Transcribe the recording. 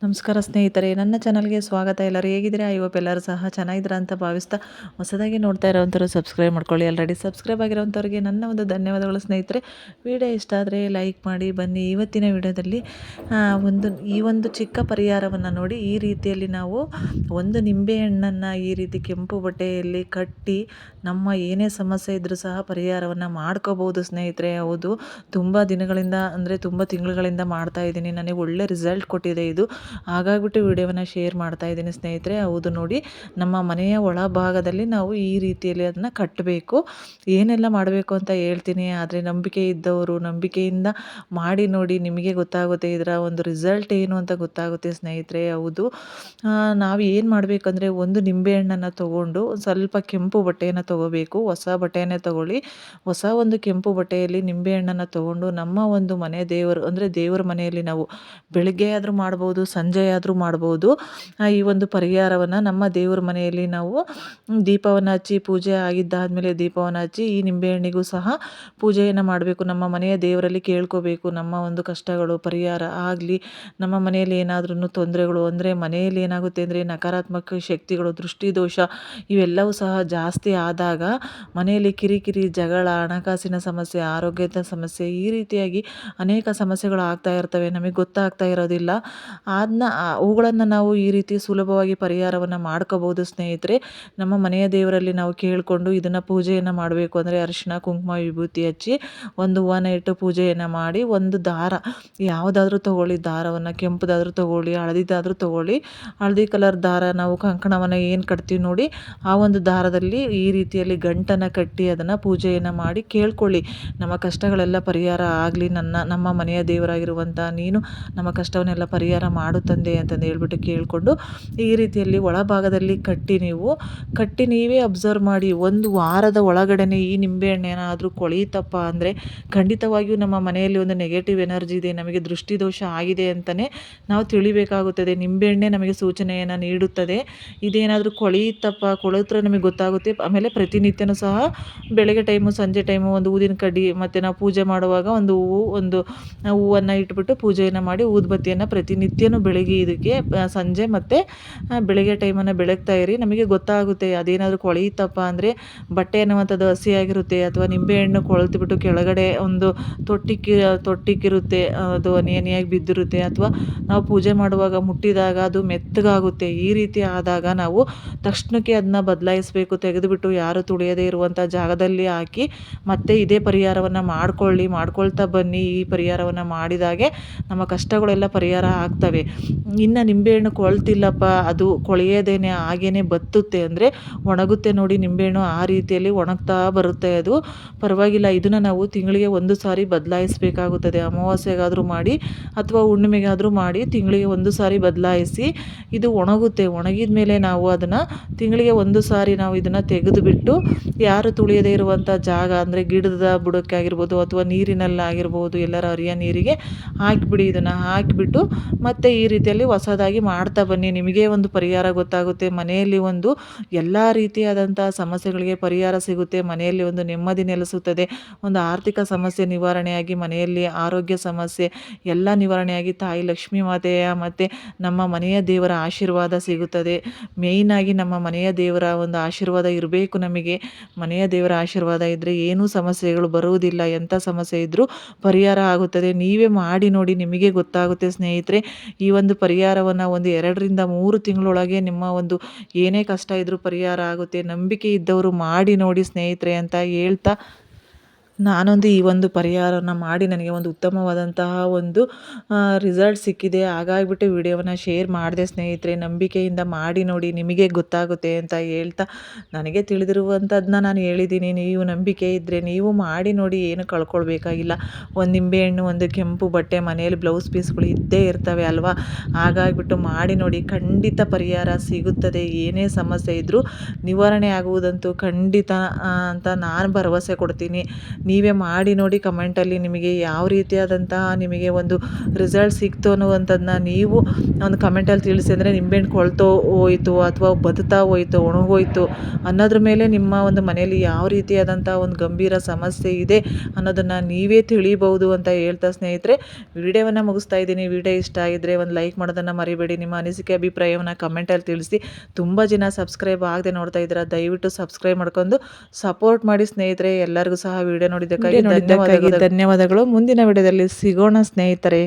ನಮಸ್ಕಾರ ಸ್ನೇಹಿತರೆ, ನನ್ನ ಚಾನಲ್ಗೆ ಸ್ವಾಗತ. ಎಲ್ಲರೂ ಹೇಗಿದ್ದೀರಾ? ಐ ಹೋಪ್ ಎಲ್ಲರೂ ಸಹ ಚೆನ್ನಾಗಿದ್ದೀರಾ ಅಂತ ಭಾವಿಸ್ತಾ, ಹೊಸದಾಗಿ ನೋಡ್ತಾ ಇರೋವಂಥವ್ರು ಸಬ್ಸ್ಕ್ರೈಬ್ ಮಾಡ್ಕೊಳ್ಳಿ. ಆಲ್ರೆಡಿ ಸಬ್ಸ್ಕ್ರೈಬ್ ಆಗಿರೋವಂಥವ್ರಿಗೆ ನನ್ನ ಒಂದು ಧನ್ಯವಾದಗಳು ಸ್ನೇಹಿತರೆ. ವಿಡಿಯೋ ಇಷ್ಟ ಆದರೆ ಲೈಕ್ ಮಾಡಿ. ಬನ್ನಿ, ಇವತ್ತಿನ ವಿಡಿಯೋದಲ್ಲಿ ಈ ಒಂದು ಚಿಕ್ಕ ಪರಿಹಾರವನ್ನು ನೋಡಿ. ಈ ರೀತಿಯಲ್ಲಿ ನಾವು ಒಂದು ನಿಂಬೆಹಣ್ಣನ್ನು ಈ ರೀತಿ ಕೆಂಪು ಬಟ್ಟೆಯಲ್ಲಿ ಕಟ್ಟಿ ನಮ್ಮ ಏನೇ ಸಮಸ್ಯೆ ಇದ್ದರೂ ಸಹ ಪರಿಹಾರವನ್ನು ಮಾಡ್ಕೋಬೋದು ಸ್ನೇಹಿತರೆ. ಹೌದು, ತುಂಬ ದಿನಗಳಿಂದ ಅಂದರೆ ತುಂಬ ತಿಂಗಳುಗಳಿಂದ ಮಾಡ್ತಾ ಇದ್ದೀನಿ. ನನಗೆ ಒಳ್ಳೆ ರಿಸಲ್ಟ್ ಕೊಟ್ಟಿದೆ ಇದು. ಹಾಗಾಗ್ಬಿಟ್ಟು ವಿಡಿಯೋವನ್ನು ಶೇರ್ ಮಾಡ್ತಾ ಇದ್ದೀನಿ ಸ್ನೇಹಿತರೆ. ಹೌದು ನೋಡಿ, ನಮ್ಮ ಮನೆಯ ಒಳಭಾಗದಲ್ಲಿ ನಾವು ಈ ರೀತಿಯಲ್ಲಿ ಅದನ್ನು ಕಟ್ಟಬೇಕು. ಏನೆಲ್ಲ ಮಾಡಬೇಕು ಅಂತ ಹೇಳ್ತೀನಿ. ಆದರೆ ನಂಬಿಕೆ ಇದ್ದವರು ನಂಬಿಕೆಯಿಂದ ಮಾಡಿ ನೋಡಿ, ನಿಮಗೆ ಗೊತ್ತಾಗುತ್ತೆ ಇದರ ಒಂದು ರಿಸಲ್ಟ್ ಏನು ಅಂತ ಗೊತ್ತಾಗುತ್ತೆ ಸ್ನೇಹಿತರೆ. ಹೌದು, ನಾವು ಏನು ಮಾಡಬೇಕಂದ್ರೆ, ಒಂದು ನಿಂಬೆಹಣ್ಣನ್ನು ತೊಗೊಂಡು ಸ್ವಲ್ಪ ಕೆಂಪು ಬಟ್ಟೆಯನ್ನು ತೊಗೋಬೇಕು. ಹೊಸ ಬಟ್ಟೆಯನ್ನೇ ತೊಗೊಳ್ಳಿ. ಹೊಸ ಒಂದು ಕೆಂಪು ಬಟ್ಟೆಯಲ್ಲಿ ನಿಂಬೆಹಣ್ಣನ್ನು ತೊಗೊಂಡು ನಮ್ಮ ಒಂದು ಮನೆ ದೇವರು ಅಂದರೆ ದೇವರ ಮನೆಯಲ್ಲಿ ನಾವು ಬೆಳಗ್ಗೆ ಆದರೂ ಮಾಡ್ಬೋದು, ಸಂಜೆ ಆದರೂ ಮಾಡ್ಬೋದು. ಈ ಒಂದು ಪರಿಹಾರವನ್ನು ನಮ್ಮ ದೇವರ ಮನೆಯಲ್ಲಿ ನಾವು ದೀಪವನ್ನು ಹಚ್ಚಿ, ಪೂಜೆ ಆಗಿದ್ದಾದಮೇಲೆ ದೀಪವನ್ನು ಹಚ್ಚಿ ಈ ನಿಂಬೆಹಣ್ಣಿಗೂ ಸಹ ಪೂಜೆಯನ್ನು ಮಾಡಬೇಕು. ನಮ್ಮ ಮನೆಯ ದೇವರಲ್ಲಿ ಕೇಳ್ಕೋಬೇಕು, ನಮ್ಮ ಒಂದು ಕಷ್ಟಗಳು ಪರಿಹಾರ ಆಗಲಿ. ನಮ್ಮ ಮನೆಯಲ್ಲಿ ಏನಾದ್ರೂ ತೊಂದರೆಗಳು ಅಂದರೆ, ಮನೆಯಲ್ಲಿ ಏನಾಗುತ್ತೆ ಅಂದರೆ ನಕಾರಾತ್ಮಕ ಶಕ್ತಿಗಳು, ದೃಷ್ಟಿದೋಷ ಇವೆಲ್ಲವೂ ಸಹ ಜಾಸ್ತಿ ಆದಾಗ ಮನೆಯಲ್ಲಿ ಕಿರಿಕಿರಿ, ಜಗಳ, ಹಣಕಾಸಿನ ಸಮಸ್ಯೆ, ಆರೋಗ್ಯದ ಸಮಸ್ಯೆ, ಈ ರೀತಿಯಾಗಿ ಅನೇಕ ಸಮಸ್ಯೆಗಳು ಆಗ್ತಾ ಇರ್ತವೆ. ನಮಗೆ ಗೊತ್ತಾಗ್ತಾ ಇರೋದಿಲ್ಲ. ಅವುಗಳನ್ನು ನಾವು ಈ ರೀತಿ ಸುಲಭವಾಗಿ ಪರಿಹಾರವನ್ನು ಮಾಡ್ಕೋಬೋದು ಸ್ನೇಹಿತರೆ. ನಮ್ಮ ಮನೆಯ ದೇವರಲ್ಲಿ ನಾವು ಕೇಳಿಕೊಂಡು ಇದನ್ನು ಪೂಜೆಯನ್ನು ಮಾಡಬೇಕು. ಅಂದರೆ ಅರಿಶಿಣ, ಕುಂಕುಮ, ವಿಭೂತಿ ಹಚ್ಚಿ ಒಂದು ಹೂವನ್ನ ಇಟ್ಟು ಪೂಜೆಯನ್ನು ಮಾಡಿ, ಒಂದು ದಾರ ಯಾವುದಾದ್ರೂ ತೊಗೊಳ್ಳಿ, ದಾರವನ್ನು ಕೆಂಪುದಾದರೂ ತೊಗೊಳ್ಳಿ, ಹಳದಿದಾದರೂ ತೊಗೊಳ್ಳಿ. ಹಳದಿ ಕಲರ್ ದಾರ, ನಾವು ಕಂಕಣವನ್ನು ಏನು ಕಟ್ತೀವಿ ನೋಡಿ, ಆ ಒಂದು ದಾರದಲ್ಲಿ ಈ ರೀತಿಯಲ್ಲಿ ಗಂಟನ್ನು ಕಟ್ಟಿ ಅದನ್ನು ಪೂಜೆಯನ್ನು ಮಾಡಿ ಕೇಳ್ಕೊಳ್ಳಿ, ನಮ್ಮ ಕಷ್ಟಗಳೆಲ್ಲ ಪರಿಹಾರ ಆಗಲಿ. ನಮ್ಮ ಮನೆಯ ದೇವರಾಗಿರುವಂಥ ನೀನು ನಮ್ಮ ಕಷ್ಟವನ್ನೆಲ್ಲ ಪರಿಹಾರ ಮಾಡು ತಂದೆ ಅಂತಂದು ಹೇಳ್ಬಿಟ್ಟು ಕೇಳಿಕೊಂಡು ಈ ರೀತಿಯಲ್ಲಿ ಒಳಭಾಗದಲ್ಲಿ ಕಟ್ಟಿ ನೀವೇ ಅಬ್ಸರ್ವ್ ಮಾಡಿ. ಒಂದು ವಾರದ ಒಳಗಡೆ ಈ ನಿಂಬೆಹಣ್ಣು ಏನಾದರೂ ಕೊಳೆಯುತ್ತಪ್ಪ ಅಂದರೆ ಖಂಡಿತವಾಗಿಯೂ ನಮ್ಮ ಮನೆಯಲ್ಲಿ ಒಂದು ನೆಗೆಟಿವ್ ಎನರ್ಜಿ ಇದೆ, ನಮಗೆ ದೃಷ್ಟಿದೋಷ ಆಗಿದೆ ಅಂತಲೇ ನಾವು ತಿಳಿಬೇಕಾಗುತ್ತದೆ. ನಿಂಬೆಹಣ್ಣೆ ನಮಗೆ ಸೂಚನೆಯನ್ನು ನೀಡುತ್ತದೆ. ಇದೇನಾದರೂ ಕೊಳೆತ್ರೆ ನಮಗೆ ಗೊತ್ತಾಗುತ್ತೆ. ಆಮೇಲೆ ಪ್ರತಿನಿತ್ಯನೂ ಸಹ ಬೆಳಗ್ಗೆ ಟೈಮು, ಸಂಜೆ ಟೈಮು ಒಂದು ಊದಿನ ಕಡ್ಡಿ, ಮತ್ತು ನಾವು ಪೂಜೆ ಮಾಡುವಾಗ ಒಂದು ಹೂವನ್ನು ಇಟ್ಬಿಟ್ಟು ಪೂಜೆಯನ್ನು ಮಾಡಿ ಊದುಬತ್ತಿಯನ್ನು ಪ್ರತಿನಿತ್ಯನೂ ಬೆಳಗ್ಗೆ ಇದಕ್ಕೆ ಸಂಜೆ ಮತ್ತು ಬೆಳಗ್ಗೆ ಟೈಮನ್ನು ಬೆಳಗ್ತಾ ಇರಿ. ನಮಗೆ ಗೊತ್ತಾಗುತ್ತೆ ಅದೇನಾದರೂ ಕೊಳೆಯುತ್ತಪ್ಪ ಅಂದರೆ ಬಟ್ಟೆ ಅನ್ನುವಂಥದ್ದು ಹಸಿಯಾಗಿರುತ್ತೆ, ಅಥವಾ ನಿಂಬೆಹಣ್ಣು ಕೊಳೆತುಬಿಟ್ಟು ಕೆಳಗಡೆ ಒಂದು ತೊಟ್ಟಿಕ್ಕಿರುತ್ತೆ, ಅದು ಹನಿಯಾಗಿ ಬಿದ್ದಿರುತ್ತೆ, ಅಥವಾ ನಾವು ಪೂಜೆ ಮಾಡುವಾಗ ಮುಟ್ಟಿದಾಗ ಅದು ಮೆತ್ತಗಾಗುತ್ತೆ. ಈ ರೀತಿ ಆದಾಗ ನಾವು ತಕ್ಷಣಕ್ಕೆ ಅದನ್ನ ಬದಲಾಯಿಸಬೇಕು. ತೆಗೆದುಬಿಟ್ಟು ಯಾರು ತುಳಿಯದೇ ಇರುವಂಥ ಜಾಗದಲ್ಲಿ ಹಾಕಿ ಮತ್ತೆ ಇದೇ ಪರಿಹಾರವನ್ನು ಮಾಡ್ಕೊಳ್ತಾ ಬನ್ನಿ. ಈ ಪರಿಹಾರವನ್ನು ಮಾಡಿದಾಗೆ ನಮ್ಮ ಕಷ್ಟಗಳೆಲ್ಲ ಪರಿಹಾರ ಆಗ್ತವೆ. ಇನ್ನು ನಿಂಬೆಹಣ್ಣು ಕೊಳ್ತಿಲ್ಲಪ್ಪ, ಅದು ಕೊಳೆಯದೇನೆ ಹಾಗೇನೆ ಬತ್ತುತ್ತೆ ಅಂದರೆ ಒಣಗುತ್ತೆ ನೋಡಿ ನಿಂಬೆಹಣ್ಣು, ಆ ರೀತಿಯಲ್ಲಿ ಒಣಗ್ತಾ ಬರುತ್ತೆ. ಅದು ಪರವಾಗಿಲ್ಲ. ಇದನ್ನು ನಾವು ತಿಂಗಳಿಗೆ ಒಂದು ಸಾರಿ ಬದಲಾಯಿಸಬೇಕಾಗುತ್ತದೆ. ಅಮಾವಾಸ್ಯೆಗಾದರೂ ಮಾಡಿ ಅಥವಾ ಹುಣ್ಣಿಮೆಗಾದರೂ ಮಾಡಿ ತಿಂಗಳಿಗೆ ಒಂದು ಸಾರಿ ಬದಲಾಯಿಸಿ. ಇದು ಒಣಗುತ್ತೆ. ಒಣಗಿದ ಮೇಲೆ ನಾವು ಅದನ್ನು ತಿಂಗಳಿಗೆ ಒಂದು ಸಾರಿ ನಾವು ಇದನ್ನು ತೆಗೆದುಬಿಟ್ಟು ಯಾರು ತುಳಿಯದೇ ಇರುವಂಥ ಜಾಗ ಅಂದರೆ ಗಿಡದ ಬುಡಕ್ಕೆ ಆಗಿರ್ಬೋದು, ಅಥವಾ ನೀರಿನಲ್ಲಾಗಿರ್ಬೋದು, ಎಲ್ಲರ ಹರಿಯ ನೀರಿಗೆ ಹಾಕಿಬಿಡಿ. ಇದನ್ನು ಹಾಕಿಬಿಟ್ಟು ಮತ್ತೆ ಈ ರೀತಿಯಲ್ಲಿ ಹೊಸದಾಗಿ ಮಾಡ್ತಾ ಬನ್ನಿ. ನಿಮಗೆ ಒಂದು ಪರಿಹಾರ ಗೊತ್ತಾಗುತ್ತೆ. ಮನೆಯಲ್ಲಿ ಒಂದು ಎಲ್ಲ ರೀತಿಯಾದಂಥ ಸಮಸ್ಯೆಗಳಿಗೆ ಪರಿಹಾರ ಸಿಗುತ್ತೆ. ಮನೆಯಲ್ಲಿ ಒಂದು ನೆಮ್ಮದಿ ನೆಲೆಸುತ್ತದೆ. ಒಂದು ಆರ್ಥಿಕ ಸಮಸ್ಯೆ ನಿವಾರಣೆಯಾಗಿ, ಮನೆಯಲ್ಲಿ ಆರೋಗ್ಯ ಸಮಸ್ಯೆ ಎಲ್ಲ ನಿವಾರಣೆಯಾಗಿ, ತಾಯಿ ಲಕ್ಷ್ಮೀ ಮಾತೆಯ ಮತ್ತು ನಮ್ಮ ಮನೆಯ ದೇವರ ಆಶೀರ್ವಾದ ಸಿಗುತ್ತದೆ. ಮೇಯ್ನಾಗಿ ನಮ್ಮ ಮನೆಯ ದೇವರ ಒಂದು ಆಶೀರ್ವಾದ ಇರಬೇಕು. ನಮಗೆ ಮನೆಯ ದೇವರ ಆಶೀರ್ವಾದ ಇದ್ದರೆ ಏನೂ ಸಮಸ್ಯೆಗಳು ಬರುವುದಿಲ್ಲ. ಎಂಥ ಸಮಸ್ಯೆ ಇದ್ದರೂ ಪರಿಹಾರ ಆಗುತ್ತದೆ. ನೀವೇ ಮಾಡಿ ನೋಡಿ, ನಿಮಗೆ ಗೊತ್ತಾಗುತ್ತೆ ಸ್ನೇಹಿತರೆ. ಈ ಒಂದು ಪರಿಹಾರವನ್ನು ಒಂದು 2ರಿಂದ 3 ತಿಂಗಳೊಳಗೆ ನಿಮ್ಮ ಒಂದು ಏನೇ ಕಷ್ಟ ಇದ್ದರೂ ಪರಿಹಾರ ಆಗುತ್ತೆ. ನಂಬಿಕೆ ಇದ್ದವರು ಮಾಡಿ ನೋಡಿ ಸ್ನೇಹಿತರೆ ಅಂತ ಹೇಳ್ತಾ, ನಾನೊಂದು ಈ ಒಂದು ಪರಿಹಾರನ ಮಾಡಿ ನನಗೆ ಒಂದು ಉತ್ತಮವಾದಂತಹ ಒಂದು ರಿಸಲ್ಟ್ ಸಿಕ್ಕಿದೆ. ಹಾಗಾಗಿಬಿಟ್ಟು ವಿಡಿಯೋವನ್ನು ಶೇರ್ ಮಾಡಿದೆ ಸ್ನೇಹಿತರೆ. ನಂಬಿಕೆಯಿಂದ ಮಾಡಿ ನೋಡಿ, ನಿಮಗೆ ಗೊತ್ತಾಗುತ್ತೆ ಅಂತ ಹೇಳ್ತಾ, ನನಗೆ ತಿಳಿದಿರುವಂಥದ್ದನ್ನ ನಾನು ಹೇಳಿದ್ದೀನಿ. ನೀವು ನಂಬಿಕೆ ಇದ್ದರೆ ನೀವು ಮಾಡಿ ನೋಡಿ, ಏನು ಕಳ್ಕೊಳ್ಬೇಕಾಗಿಲ್ಲ. ಒಂದು ನಿಂಬೆಹಣ್ಣು, ಒಂದು ಕೆಂಪು ಬಟ್ಟೆ, ಮನೆಯಲ್ಲಿ ಬ್ಲೌಸ್ ಪೀಸ್ಗಳು ಇದ್ದೇ ಇರ್ತವೆ ಅಲ್ವಾ. ಹಾಗಾಗಿಬಿಟ್ಟು ಮಾಡಿ ನೋಡಿ, ಖಂಡಿತ ಪರಿಹಾರ ಸಿಗುತ್ತದೆ. ಏನೇ ಸಮಸ್ಯೆ ಇದ್ದರೂ ನಿವಾರಣೆ ಆಗುವುದಂತೂ ಖಂಡಿತ ಅಂತ ನಾನು ಭರವಸೆ ಕೊಡ್ತೀನಿ. ನೀವೇ ಮಾಡಿ ನೋಡಿ ಕಮೆಂಟಲ್ಲಿ ನಿಮಗೆ ಯಾವ ರೀತಿಯಾದಂತಹ ನಿಮಗೆ ಒಂದು ರಿಸಲ್ಟ್ ಸಿಕ್ತು ಅನ್ನುವಂಥದ್ದನ್ನ ನೀವು ಒಂದು ಕಮೆಂಟಲ್ಲಿ ತಿಳಿಸಿ. ಅಂದರೆ ನಿಂಬೆಹಣ್ಣು ಕೊಳ್ತೋ ಹೋಯಿತು ಅಥವಾ ಬದುತ್ತಾ ಹೋಯಿತು, ಒಣಗೋಯ್ತು ಅನ್ನೋದ್ರ ಮೇಲೆ ನಿಮ್ಮ ಒಂದು ಮನೆಯಲ್ಲಿ ಯಾವ ರೀತಿಯಾದಂಥ ಒಂದು ಗಂಭೀರ ಸಮಸ್ಯೆ ಇದೆ ಅನ್ನೋದನ್ನು ನೀವೇ ತಿಳಿಬಹುದು ಅಂತ ಹೇಳ್ತಾ ಸ್ನೇಹಿತರೆ ವಿಡಿಯೋವನ್ನು ಮುಗಿಸ್ತಾ ಇದ್ದೀನಿ. ವಿಡಿಯೋ ಇಷ್ಟ ಆಗಿದ್ರೆ ಒಂದು ಲೈಕ್ ಮಾಡೋದನ್ನು ಮರಿಬೇಡಿ. ನಿಮ್ಮ ಅನಿಸಿಕೆ ಅಭಿಪ್ರಾಯವನ್ನು ಕಮೆಂಟಲ್ಲಿ ತಿಳಿಸಿ. ತುಂಬ ಜನ ಸಬ್ಸ್ಕ್ರೈಬ್ ಆಗದೆ ನೋಡ್ತಾ ಇದ್ದೀರಾ, ದಯವಿಟ್ಟು ಸಬ್ಸ್ಕ್ರೈಬ್ ಮಾಡ್ಕೊಂಡು ಸಪೋರ್ಟ್ ಮಾಡಿ ಸ್ನೇಹಿತರೆ. ಎಲ್ಲರಿಗೂ ಸಹ ವಿಡಿಯೋ ನೋಡಿದ್ದಕ್ಕಾಗಿ ಧನ್ಯವಾದಗಳು. ಮುಂದಿನ ವಿಡಿಯೋದಲ್ಲಿ ಸಿಗೋಣ ಸ್ನೇಹಿತರೆ.